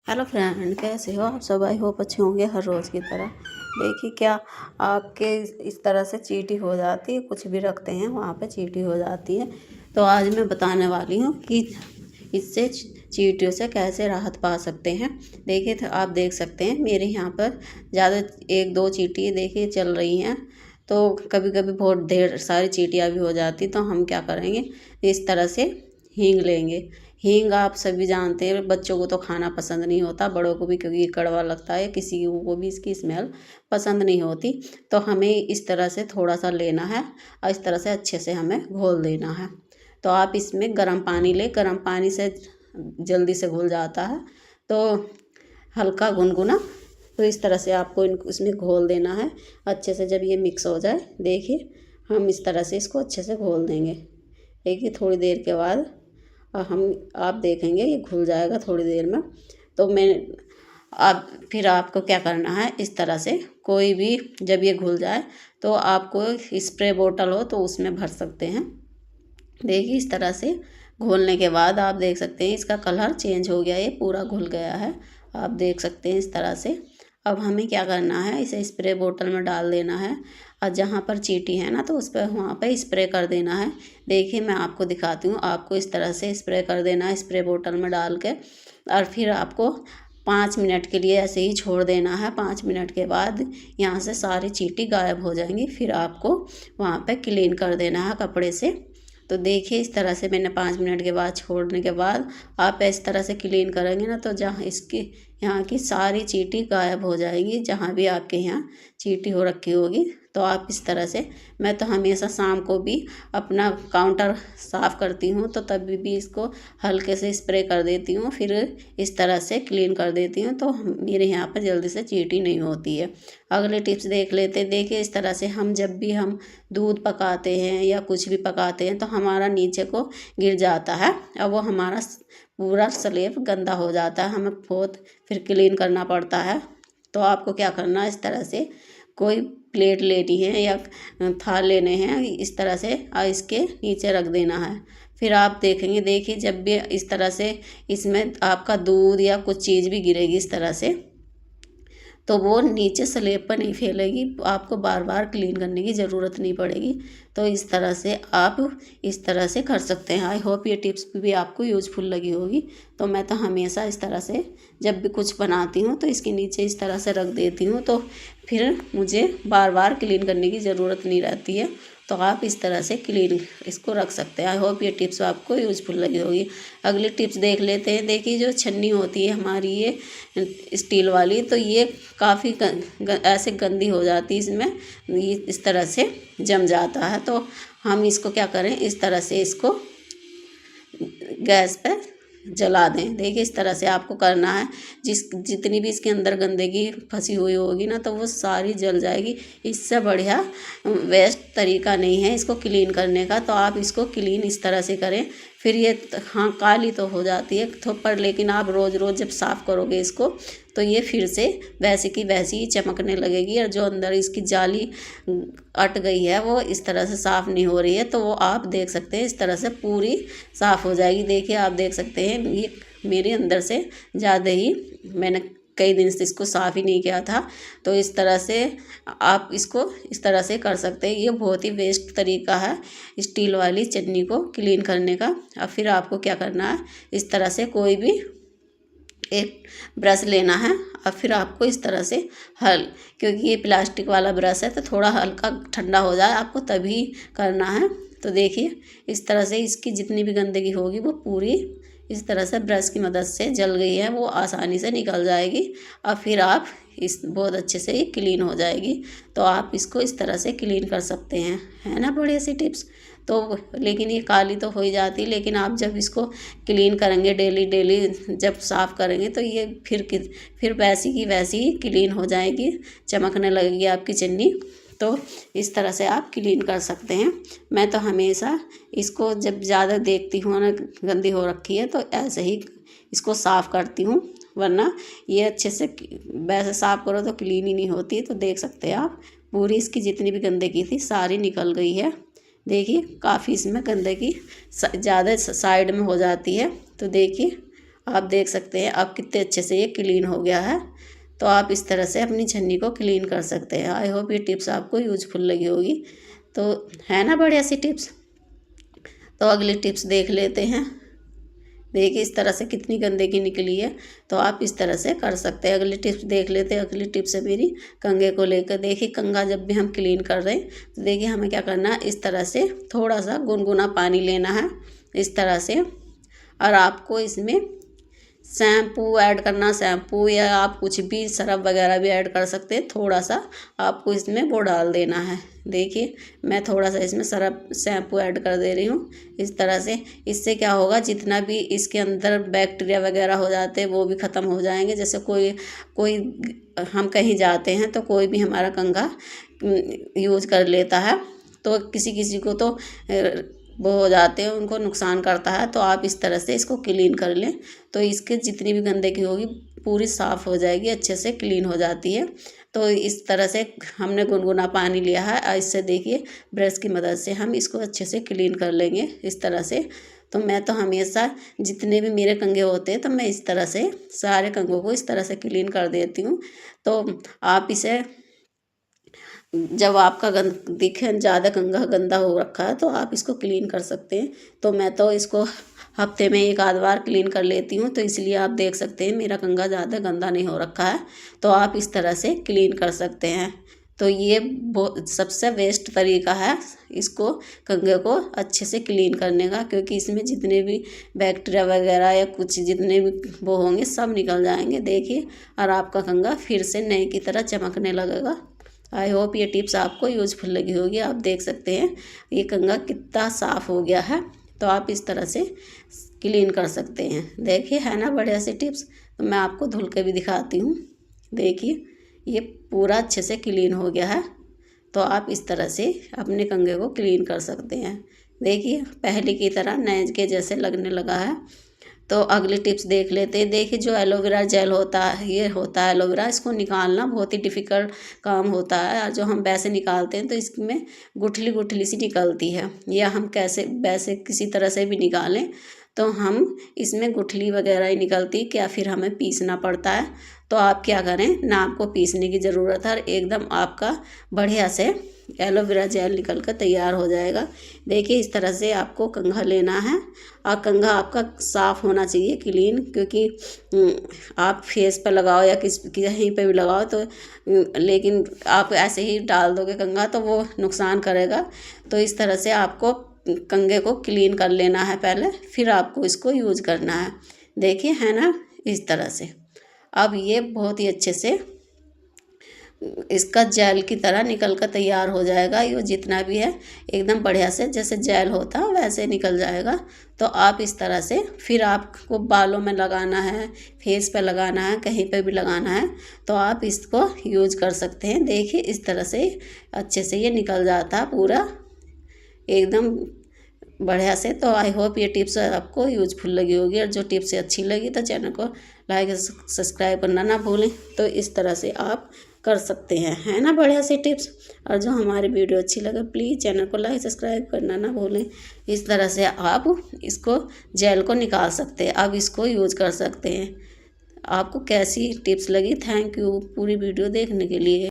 Hello friend, कैसे हो आप सब। आई होप अच्छे होंगे हर रोज़ की तरह। देखिए, क्या आपके इस तरह से चींटी हो जाती है, कुछ भी रखते हैं वहाँ पे चींटी हो जाती है। तो आज मैं बताने वाली हूँ कि इससे चींटियों से कैसे राहत पा सकते हैं। देखिए, तो आप देख सकते हैं मेरे यहाँ पर ज़्यादा एक दो चींटी देखिए चल रही हैं। तो कभी कभी बहुत ढेर सारी चींटियाँ भी हो जाती, तो हम क्या करेंगे, इस तरह से हींग लेंगे। हींग आप सभी जानते हैं, बच्चों को तो खाना पसंद नहीं होता, बड़ों को भी, क्योंकि कड़वा लगता है, किसी को भी इसकी स्मेल पसंद नहीं होती। तो हमें इस तरह से थोड़ा सा लेना है और इस तरह से अच्छे से हमें घोल देना है। तो आप इसमें गर्म पानी ले, गर्म पानी से जल्दी से घुल जाता है। तो हल्का गुनगुना, तो इस तरह से आपको इसमें घोल देना है अच्छे से। जब ये मिक्स हो जाए, देखिए हम इस तरह से इसको अच्छे से घोल देंगे। देखिए थोड़ी देर के बाद आप देखेंगे ये घुल जाएगा थोड़ी देर में। तो आप फिर आपको क्या करना है, इस तरह से कोई भी जब ये घुल जाए तो आपको स्प्रे बोतल हो तो उसमें भर सकते हैं। देखिए इस तरह से घोलने के बाद आप देख सकते हैं इसका कलर चेंज हो गया, ये पूरा घुल गया है, आप देख सकते हैं इस तरह से। अब हमें क्या करना है, इसे स्प्रे बोतल में डाल देना है और जहाँ पर चींटी है ना, तो उस पर वहाँ पर स्प्रे कर देना है। देखिए मैं आपको दिखाती हूँ, आपको इस तरह से स्प्रे कर देना है स्प्रे बोतल में डाल के। और फिर आपको 5 मिनट के लिए ऐसे ही छोड़ देना है। 5 मिनट के बाद यहाँ से सारी चींटी गायब हो जाएंगी। फिर आपको वहाँ पे क्लीन कर देना है कपड़े से। तो देखिए इस तरह से मैंने 5 मिनट के बाद छोड़ने के बाद आप इस तरह से क्लीन करेंगे ना, तो जहाँ इसकी यहाँ की सारी चींटी गायब हो जाएगी, जहाँ भी आपके यहाँ चींटी हो रखी होगी। तो आप इस तरह से, मैं तो हमेशा शाम को भी अपना काउंटर साफ़ करती हूँ, तो तभी भी इसको हल्के से स्प्रे कर देती हूँ, फिर इस तरह से क्लीन कर देती हूँ। तो मेरे यहाँ पर जल्दी से चींटी नहीं होती है। अगले टिप्स देख लेते हैं। देखिए इस तरह से जब भी हम दूध पकाते हैं या कुछ भी पकाते हैं तो हमारा नीचे को गिर जाता है और वो हमारा पूरा स्लेब गंदा हो जाता है, हमें बहुत फिर क्लीन करना पड़ता है। तो आपको क्या करना है, इस तरह से कोई प्लेट लेनी है या थाल लेने हैं, इस तरह से और इसके नीचे रख देना है। फिर आप देखेंगे, देखिए जब भी इस तरह से इसमें आपका दूध या कुछ चीज़ भी गिरेगी इस तरह से, तो वो नीचे स्लेब पर नहीं फैलेगी, आपको बार बार क्लीन करने की ज़रूरत नहीं पड़ेगी। तो इस तरह से आप इस तरह से कर सकते हैं। आई होप ये टिप्स भी आपको यूज़फुल लगी होगी। तो मैं तो हमेशा इस तरह से जब भी कुछ बनाती हूँ तो इसके नीचे इस तरह से रख देती हूँ, तो फिर मुझे बार बार क्लीन करने की ज़रूरत नहीं रहती है। तो आप इस तरह से क्लीन इसको रख सकते हैं। आई होप ये टिप्स आपको यूज़फुल लगी होगी। अगली टिप्स देख लेते हैं। देखिए जो छन्नी होती है हमारी ये स्टील वाली, तो ये काफ़ी ऐसे गंदी हो जाती है, इसमें ये इस तरह से जम जाता है। तो हम इसको क्या करें, इस तरह से इसको गैस पे जला दें। देखिए इस तरह से आपको करना है, जितनी भी इसके अंदर गंदगी फंसी हुई होगी ना, तो वो सारी जल जाएगी। इससे बढ़िया वेस्ट तरीका नहीं है इसको क्लीन करने का। तो आप इसको क्लीन इस तरह से करें। फिर ये हाँ काली तो हो जाती है तो, पर लेकिन आप रोज़ रोज़ जब साफ़ करोगे इसको, तो ये फिर से वैसे की वैसी ही चमकने लगेगी। और जो अंदर इसकी जाली अट गई है वो इस तरह से साफ़ नहीं हो रही है, तो वो आप देख सकते हैं इस तरह से पूरी साफ़ हो जाएगी। देखिए आप देख सकते हैं ये मेरे अंदर से ज़्यादा ही, मैंने कई दिन से इसको साफ़ ही नहीं किया था। तो इस तरह से आप इसको इस तरह से कर सकते हैं। ये बहुत ही बेस्ट तरीका है स्टील वाली चन्नी को क्लीन करने का। और फिर आपको क्या करना है, इस तरह से कोई भी एक ब्रश लेना है और फिर आपको इस तरह से क्योंकि ये प्लास्टिक वाला ब्रश है तो थोड़ा हल्का ठंडा हो जाए आपको तभी करना है। तो देखिए इस तरह से इसकी जितनी भी गंदगी होगी वो पूरी इस तरह से ब्रश की मदद से जल गई है, वो आसानी से निकल जाएगी और फिर आप इस बहुत अच्छे से क्लीन हो जाएगी। तो आप इसको इस तरह से क्लीन कर सकते हैं, है ना, बड़ी सी टिप्स। तो लेकिन ये काली तो हो ही जाती, लेकिन आप जब इसको क्लीन करेंगे डेली डेली जब साफ़ करेंगे तो ये फिर वैसी की वैसी ही क्लीन हो जाएगी, चमकने लगेगी आपकी चन्नी। तो इस तरह से आप क्लीन कर सकते हैं। मैं तो हमेशा इसको जब ज़्यादा देखती हूँ ना गंदी हो रखी है तो ऐसे ही इसको साफ़ करती हूँ, वरना ये अच्छे से वैसे साफ़ करो तो क्लीन ही नहीं होती। तो देख सकते हैं आप पूरी इसकी जितनी भी गंदगी थी सारी निकल गई है। देखिए काफ़ी इसमें गंदगी ज़्यादा साइड में हो जाती है। तो देखिए आप देख सकते हैं अब कितने अच्छे से ये क्लीन हो गया है। तो आप इस तरह से अपनी छन्नी को क्लीन कर सकते हैं। आई होप ये टिप्स आपको यूजफुल लगी होगी। तो है ना बढ़िया सी टिप्स। तो अगली टिप्स देख लेते हैं। देखिए इस तरह से कितनी गंदगी निकली है। तो आप इस तरह से कर सकते हैं। अगली टिप्स देख लेते हैं। अगली टिप्स है मेरी कंघे को लेकर। देखिए कंघा जब भी हम क्लीन कर रहे हैं तो देखिए हमें क्या करना है, इस तरह से थोड़ा सा गुनगुना पानी लेना है इस तरह से, और आपको इसमें शैम्पू ऐड करना, शैम्पू या आप कुछ भी सरफ वगैरह भी ऐड कर सकते हैं। थोड़ा सा आपको इसमें वो डाल देना है। देखिए मैं थोड़ा सा इसमें सरफ शैम्पू ऐड कर दे रही हूँ इस तरह से। इससे क्या होगा, जितना भी इसके अंदर बैक्टीरिया वगैरह हो जाते हैं वो भी ख़त्म हो जाएंगे। जैसे कोई हम कहीं जाते हैं तो कोई भी हमारा कंघा यूज़ कर लेता है तो किसी किसी को तो वो हो जाते हैं, उनको नुकसान करता है। तो आप इस तरह से इसको क्लीन कर लें तो इसके जितनी भी गंदगी होगी पूरी साफ़ हो जाएगी, अच्छे से क्लीन हो जाती है। तो इस तरह से हमने गुनगुना पानी लिया है और इससे देखिए ब्रश की मदद से हम इसको अच्छे से क्लीन कर लेंगे इस तरह से। तो मैं तो हमेशा जितने भी मेरे कंघे होते हैं तो मैं इस तरह से सारे कंघों को इस तरह से क्लीन कर देती हूँ। तो आप इसे जब आपका दिखे ज़्यादा कंघा गंदा हो रखा है तो आप इसको क्लीन कर सकते हैं। तो मैं तो इसको हफ्ते में एक आध बार क्लीन कर लेती हूँ। तो इसलिए आप देख सकते हैं मेरा कंघा ज़्यादा गंदा नहीं हो रखा है। तो आप इस तरह से क्लीन कर सकते हैं। तो ये सबसे बेस्ट तरीका है इसको कंघे को अच्छे से क्लीन करने का, क्योंकि इसमें जितने भी बैक्टीरिया वगैरह या कुछ जितने भी वो होंगे सब निकल जाएंगे। देखिए और आपका कंघा फिर से नए की तरह चमकने लगेगा। आई होप ये टिप्स आपको यूजफुल लगी होगी। आप देख सकते हैं ये कंघा कितना साफ़ हो गया है। तो आप इस तरह से क्लीन कर सकते हैं। देखिए है ना बढ़िया सी टिप्स। तो मैं आपको धुल के भी दिखाती हूँ। देखिए ये पूरा अच्छे से क्लीन हो गया है। तो आप इस तरह से अपने कंघे को क्लीन कर सकते हैं। देखिए पहले की तरह नए के जैसे लगने लगा है। तो अगली टिप्स देख लेते हैं। देखिए जो एलोवेरा जेल होता है, ये होता है एलोवेरा, इसको निकालना बहुत ही डिफ़िकल्ट काम होता है। और जो हम वैसे निकालते हैं तो इसमें गुठली गुठली सी निकलती है, या हम कैसे वैसे किसी तरह से भी निकालें तो हम इसमें गुठली वगैरह ही निकलती, क्या फिर हमें पीसना पड़ता है। तो आप क्या करें ना, आपको पीसने की ज़रूरत है, एकदम आपका बढ़िया से एलोवेरा जेल निकल कर तैयार हो जाएगा। देखिए इस तरह से आपको कंघा लेना है और कंघा आपका साफ़ होना चाहिए क्लीन, क्योंकि आप फेस पर लगाओ या कहीं पे भी लगाओ तो लेकिन आप ऐसे ही डाल दोगे कंघा तो वो नुकसान करेगा। तो इस तरह से आपको कंघे को क्लीन कर लेना है पहले, फिर आपको इसको यूज़ करना है। देखिए है ना इस तरह से। अब ये बहुत ही अच्छे से इसका जेल की तरह निकल कर तैयार हो जाएगा। ये जितना भी है एकदम बढ़िया से जैसे जेल होता है वैसे निकल जाएगा। तो आप इस तरह से फिर आपको बालों में लगाना है, फेस पे लगाना है, कहीं पे भी लगाना है तो आप इसको यूज़ कर सकते हैं। देखिए इस तरह से अच्छे से ये निकल जाता है पूरा एकदम बढ़िया से। तो आई होप ये टिप्स आपको यूजफुल लगी होगी, और जो टिप्स अच्छी लगी तो चैनल को लाइक सब्सक्राइब करना ना भूलें। तो इस तरह से आप कर सकते हैं, है ना बढ़िया सी टिप्स। और जो हमारी वीडियो अच्छी लगे प्लीज़ चैनल को लाइक सब्सक्राइब करना ना भूलें। इस तरह से आप इसको जेल को निकाल सकते हैं, अब इसको यूज़ कर सकते हैं। आपको कैसी टिप्स लगी? थैंक यू पूरी वीडियो देखने के लिए।